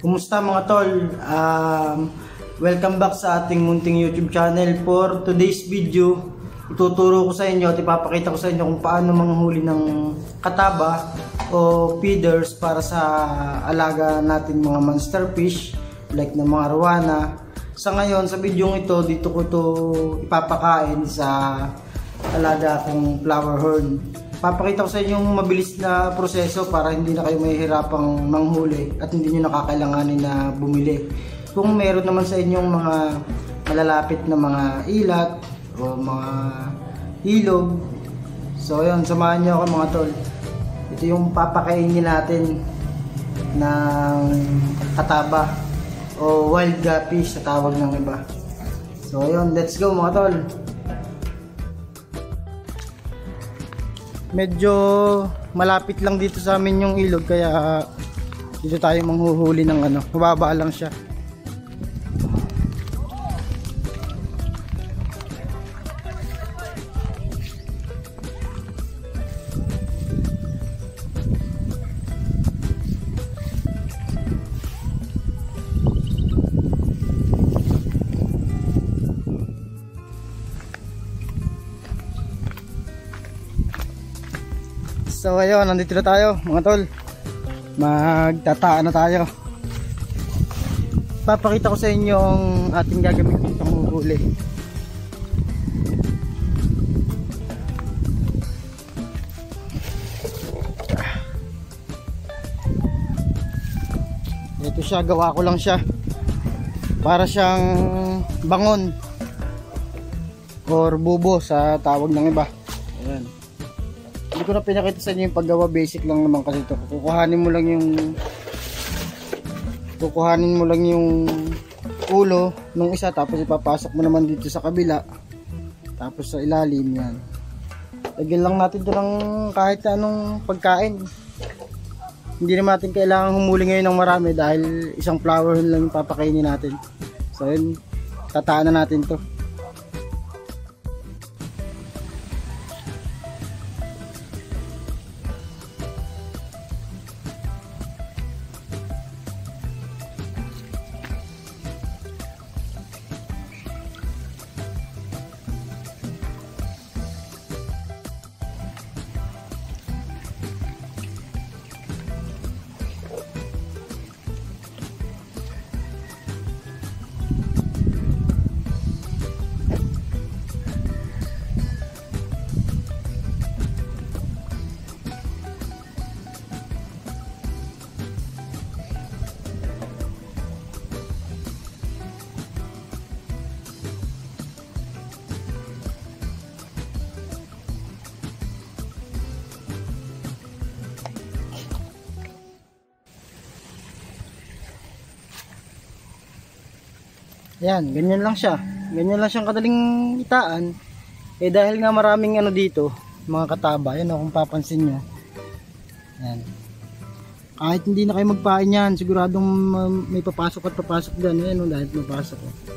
Kumusta mga tol? Welcome back sa ating munting YouTube channel. For today's video, ituturo ko sa inyo at ipapakita ko sa inyo kung paano manghuli ng kataba o feeders para sa alaga natin mga monster fish like ng mga arwana. Sa ngayon, sa video ito, dito ko to ipapakain sa alaga kong flower horn. Papakita ko sa inyo yung mabilis na proseso para hindi na kayo mahihirapang manghuli at hindi nyo nakakailanganin na bumili. Kung meron naman sa inyong mga malalapit na mga ilat o mga ilog, so yun, samahan nyo ako mga tol. Ito yung papakainin natin ng kataba o wild guppy sa tawag ng iba. So yun, let's go mga tol. Medyo malapit lang dito sa amin yung ilog kaya dito tayo manghuhuli ng mababa lang siya. So ayun, nandito na tayo mga tol. Magtataan na tayo. Papakita ko sa inyo ang ating gagamitin pang huhuli. Ito siya, gawa ko lang siya. Para siyang bangon or bubo sa tawag ng iba. Ayan. Hindi ko na pinakita sa inyo yung paggawa, basic lang naman kasi ito. Kukuhanin mo lang yung ulo nung isa, tapos ipapasok mo naman dito sa kabila, tapos sa ilalim yan. Lagyan lang natin ito ng kahit anong pagkain. Hindi naman natin kailangan humuli ngayon ng marami dahil isang flower lang yung papakainin natin. So yun, tataan na natin to. Yan, ganyan lang siya. Ganyan lang siyang kadaling itaan. Eh dahil nga maraming dito, mga kataba, yan kung papansin nyo. Yan. Kahit hindi na kayo magpain yan, siguradong may papasok at papasok dyan. Yan dahil mapasok.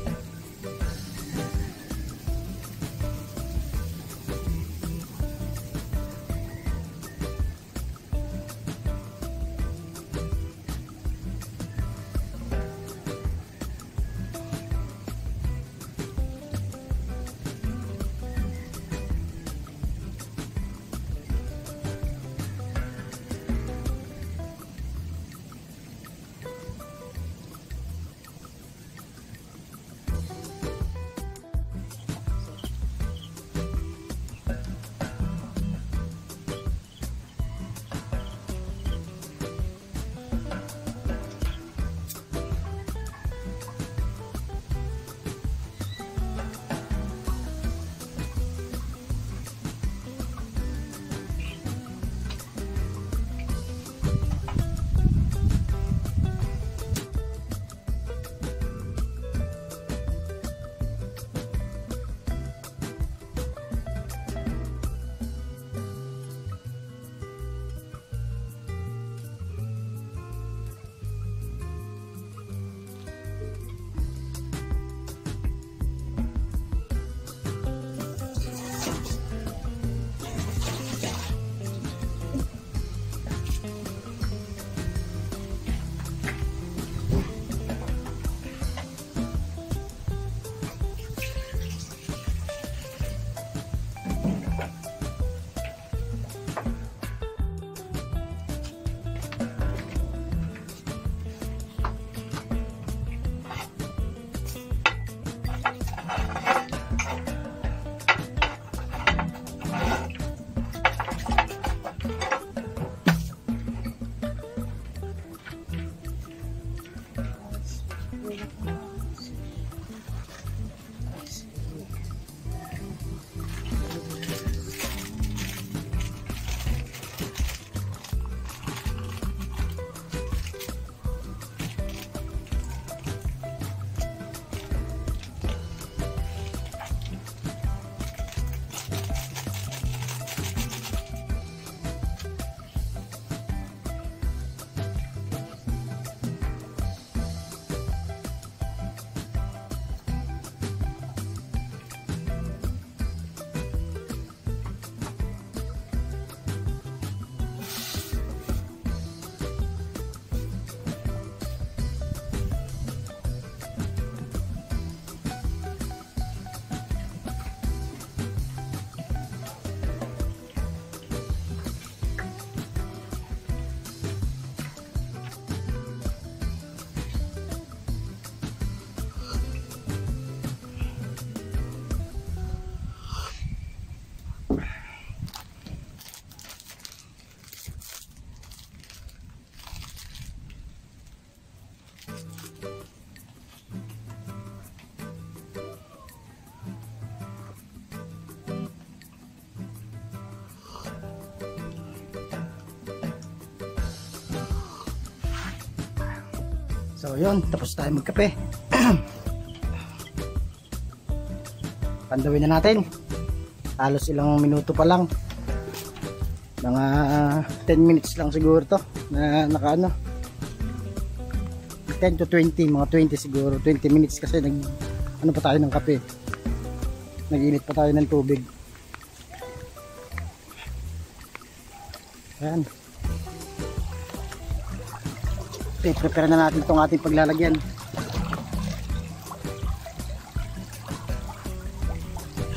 So yun, tapos tayo magkape. Pandawin na natin. Halos ilang minuto pa lang. Mga 10 minutes lang siguro to na nakaano. 10 to 20, mga 20 siguro. 20 minutes kasi ano pa tayo ng kape. Nag-init pa tayo ng tubig. Ayan. Prepare na natin itong ating paglalagyan.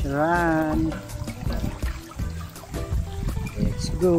Run. Let's go.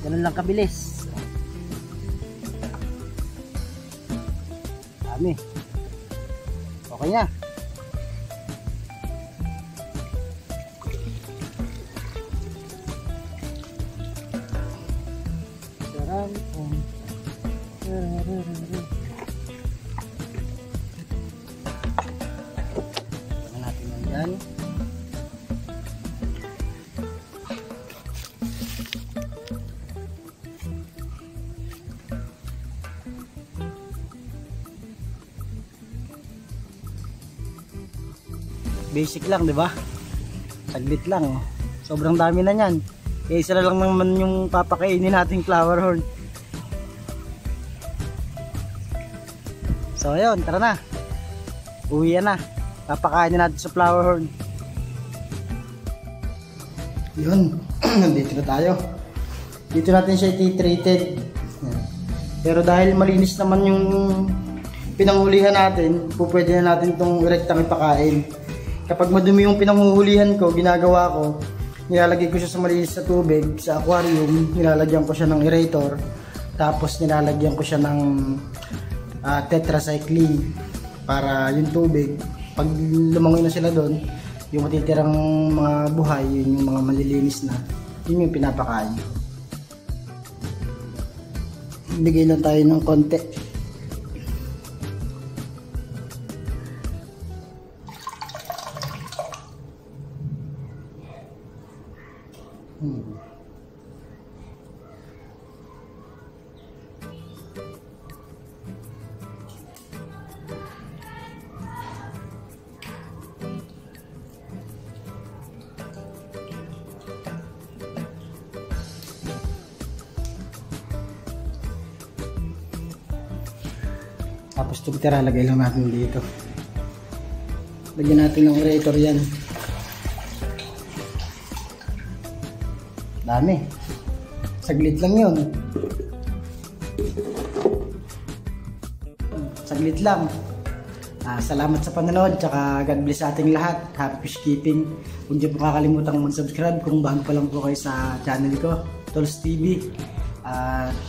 Ganun lang kabilis. Dami. Okay na. Tingnan natin yan. Basic lang, di ba? Saglit lang. Sobrang dami na niyan. Kaya isa lang naman yung papakainin nating flower horn. So ayun, tara na. Uwi na. Papakainin natin sa flower horn. Yun, nandito na tayo. Dito natin siya i-treated. Pero dahil malinis naman yung pinanghulihan natin, pwede na natin itong direktang ipakain. Kapag madumi yung pinanghuhulihan ko, ginagawa ko, nilalagay ko siya sa malinis na tubig, sa aquarium, nilalagyan ko siya ng aerator, tapos nilalagyan ko siya ng tetracycline para yung tubig, pag lumangoy na sila doon, yung matitirang mga buhay, yun yung mga malilinis na, yun yung pinapakain. Bigay lang tayo ng konti. Tapos itong tira, lagay lang natin dito. Lagyan natin ng aerator yan. Dami. Saglit lang yun. Saglit lang. Salamat sa panonood, tsaka God bless sa ating lahat. Happy fish keeping. Kung di po kakalimutan mag-subscribe kung bago pa lang po kayo sa channel ko, Tolls TV.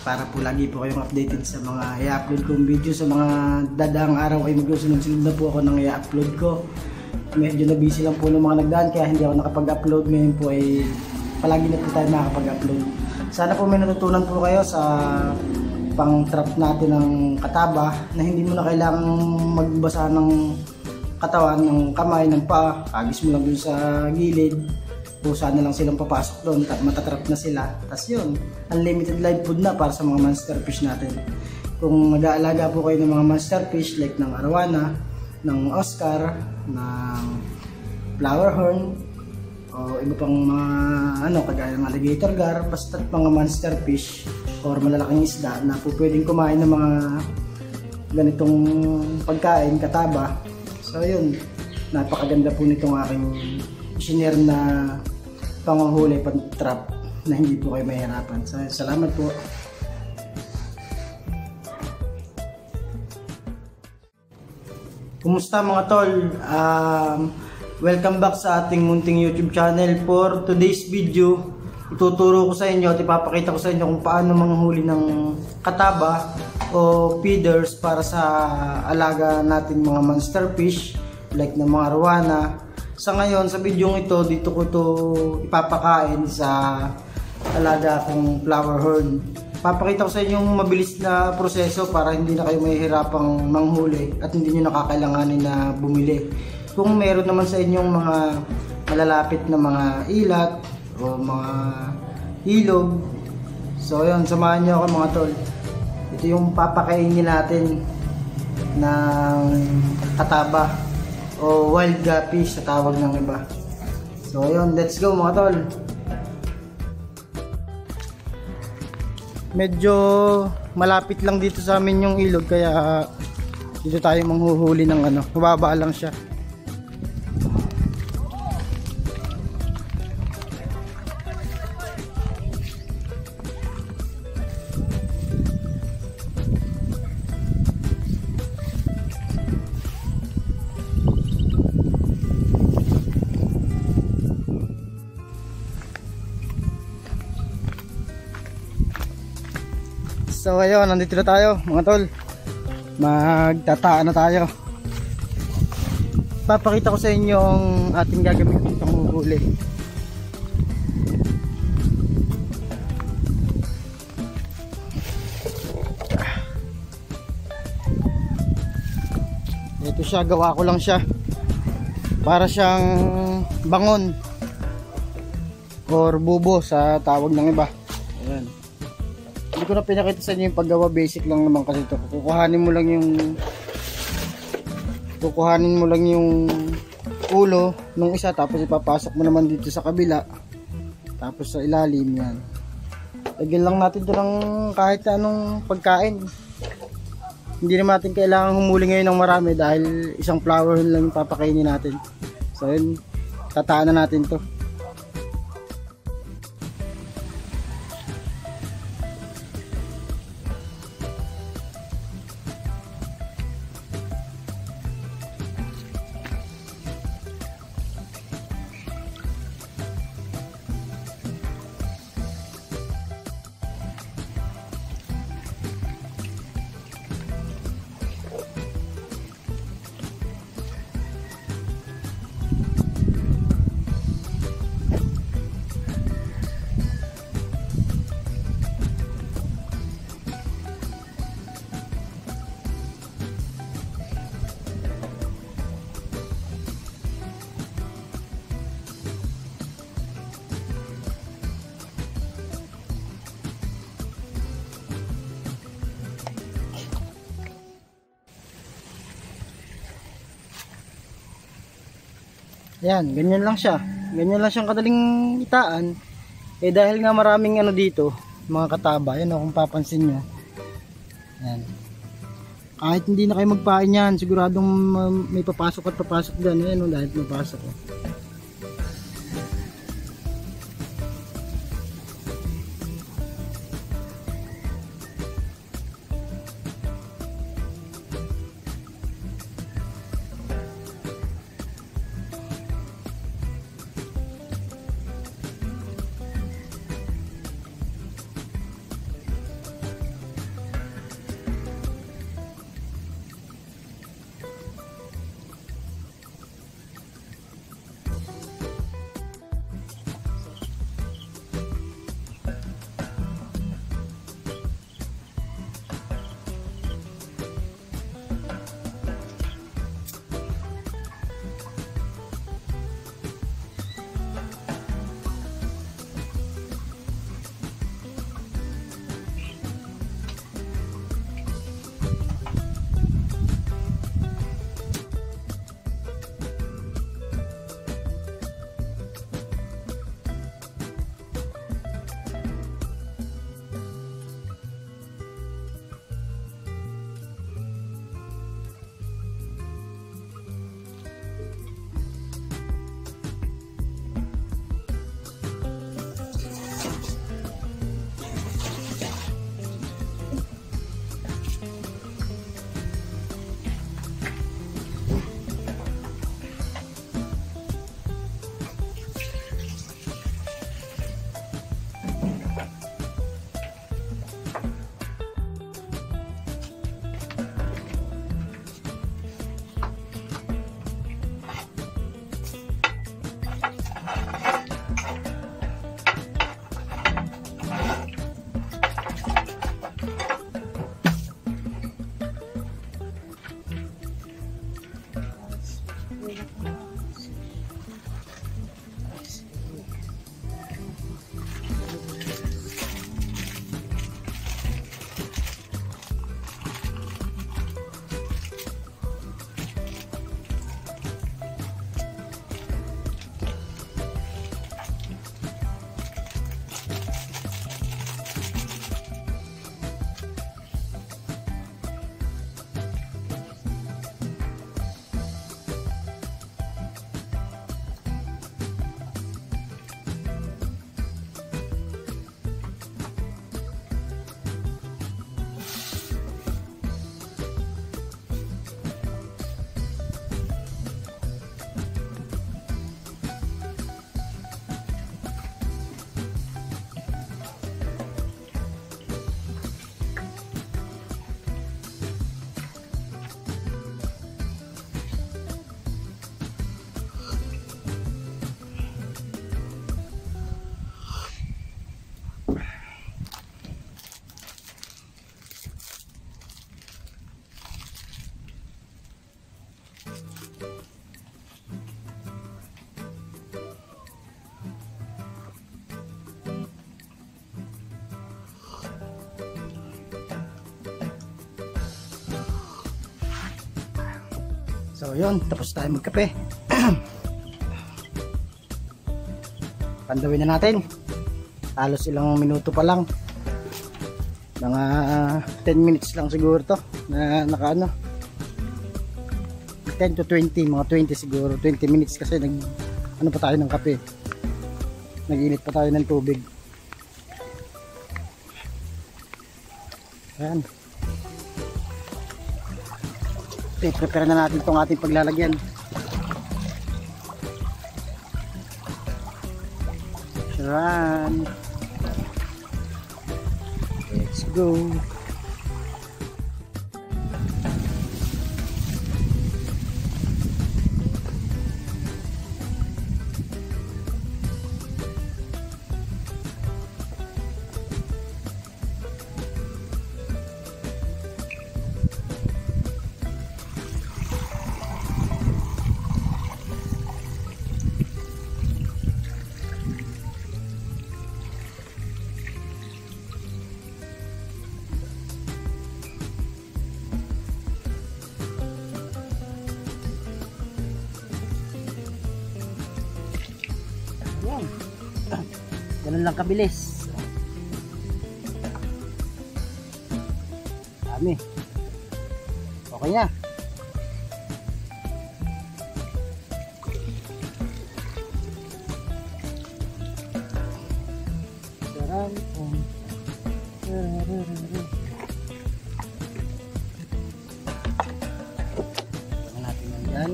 Para po lagi po kayong updated sa mga i-upload kong video. Sa mga dadaang araw ay magsusunod-sunod na po ako ng i-upload ko. Medyo na busy lang po ng mga nagdaan kaya hindi ako nakapag-upload. Ngayon po ay palagi na po tayo makakapag-upload. Sana po may natutunan po kayo sa pang trap natin ng kataba na hindi mo na kailangang magbasa ng katawan, ng kamay, ng paa. Agis mo lang dun sa gilid, pusa na lang silang papasok doon, matatrap na sila. Tapos yun, unlimited live food na para sa mga monster fish natin. Kung mag-aalaga po kayo ng mga monster fish like ng arowana, ng Oscar, ng flower horn, o iba pang mga kagaya ng alligator gar, basta mga monster fish or malalaking isda na po pwedeng kumain ng mga ganitong pagkain, kataba. So yun, napakaganda po nitong aking share na panguhuli, pang-trap na hindi po kayo mahirapan. So salamat po. Kumusta mga tol? Welcome back sa ating munting YouTube channel. For today's video, ituturo ko sa inyo at ipapakita ko sa inyo kung paano manghuli ng kataba o feeders para sa alaga natin mga monster fish like ng mga arowana. Sa ngayon, sa video ito, dito ko to ipapakain sa alaga kong flower horn. Papakita ko sa inyo yung mabilis na proseso para hindi na kayo mahihirapang manghuli at hindi nyo nakakailanganin na bumili. Kung meron naman sa inyong mga malalapit na mga ilat o mga ilog, so yun, samahan nyo ako mga tol. Ito yung papakainin natin ng kataba o wild guppy sa tawag ng iba. So yun, let's go mga tol. Medyo malapit lang dito sa amin yung ilog kaya dito tayo manghuhuli ng mababa lang siya. So ayun, nandito na tayo mga tol. Magtataan na tayo. Papakita ko sa inyo ang ating gagamitin pang huhuli. Ito siya, gawa ko lang siya. Para siyang bangon or bubo sa tawag ng iba. Ayan. Hindi ko na pinakita sa inyo yung paggawa, basic lang naman kasi ito. Kukuhanin mo lang yung ulo nung isa, tapos ipapasok mo naman dito sa kabila, tapos sa ilalim yan. Lagyan lang natin ito ng kahit anong pagkain. Hindi naman natin kailangan humuli ngayon ng marami dahil isang flower lang yung papakainin natin. So yun, tataan na natin to. Yan, ganyan lang siya. Ganyan lang siyang kadaling itaan. Eh dahil nga maraming dito, mga kataba, yan kung papansin nyo. Yan. Kahit hindi na kayo magpain yan, siguradong may papasok at papasok dyan. Yan dahil mapasok. So yun, tapos tayo magkape. Pandawin na natin. Halos ilang minuto pa lang. Mga 10 minutes lang siguro to na nakaano. 10 to 20, mga 20 siguro. 20 minutes kasi ano pa tayo ng kape. Nag-init pa tayo ng tubig. Ayan. I-prepare na natin itong ating paglalagyan. Run. Let's go. Ganun lang kabilis. Dami. Okay na. Tingnan natin yan dyan.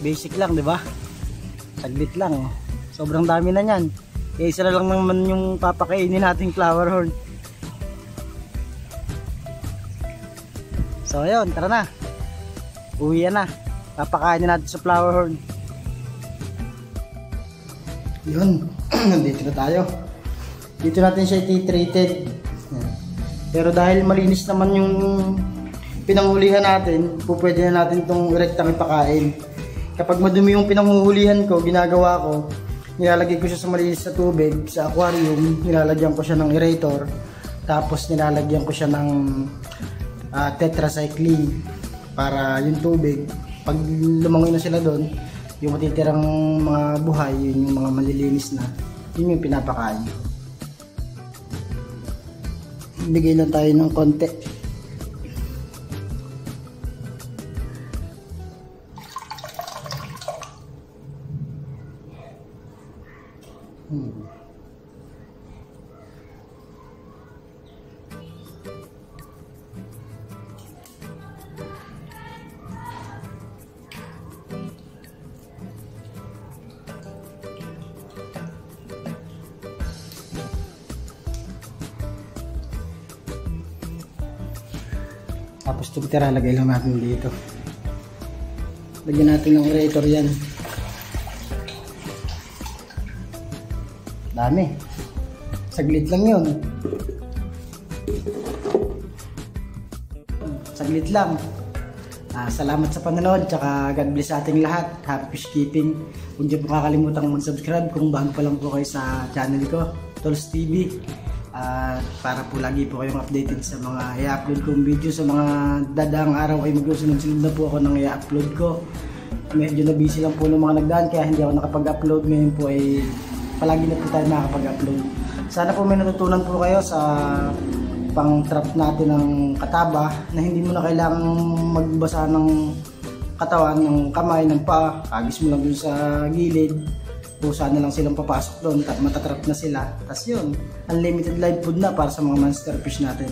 Basic lang, di ba? Saglit lang. Sobrang dami na niyan. Kaya isa lang naman yung papakainin nating flower horn. So ayun, tara na. Uwi na. Papakainin natin sa flower horn. Yun, nandito na tayo. Dito natin siya i-treated. Pero dahil malinis naman yung pinanghulihan natin, pwede na natin itong direktang ipakain. Kapag madumi yung pinanghuhulihan ko, ginagawa ko, nilalagay ko siya sa malinis na tubig, sa aquarium, nilalagyan ko siya ng aerator, tapos nilalagyan ko siya ng tetracycline para yung tubig, pag lumangoy na sila doon, yung matitirang mga buhay, yun yung mga malilinis na, yun yung pinapakain. Bigay lang tayo ng konti. Tapos tira, lagay lang natin dito. Lagyan natin ng aerator yan. Dami. Saglit lang yun. Saglit lang. Salamat sa panonood, tsaka God bless sa ating lahat. Happy fish keeping. Kung di po kakalimutan mag-subscribe kung bago pa lang po kayo sa channel ko, Tolls TV. Para po lagi po kayong updated sa mga i-upload kong video. Sa mga dadaang araw ay magsusunod-sunod na po ako ng i-upload ko. Medyo na busy lang po ng mga nagdaan kaya hindi ako nakapag-upload. Ngayon po ay palagi na po tayo nakapag-upload. Sana po may natutunan po kayo sa pang trap natin ng kataba na hindi mo na kailangang magbasa ng katawan, ng kamay, ng paa. Agis mo lang dun sa gilid. Pusa na lang silang papasok doon at matatrap na sila. Tapos yun, unlimited live food na para sa mga monster fish natin.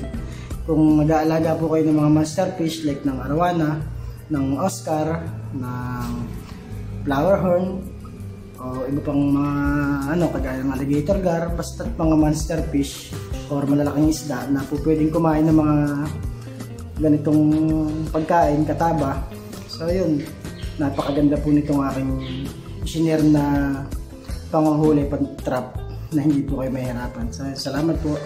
Kung mag-aalaga po kayo ng mga monster fish like ng arowana, ng Oscar, ng flower horn, o iba pang mga kagaya ng alligator gar, basta mga monster fish or malalaking isda na po pwedeng kumain ng mga ganitong pagkain, kataba. So yun, napakaganda po nitong aking share na panghuli, pang-trap na hindi po kayo mahirapan. So, salamat po.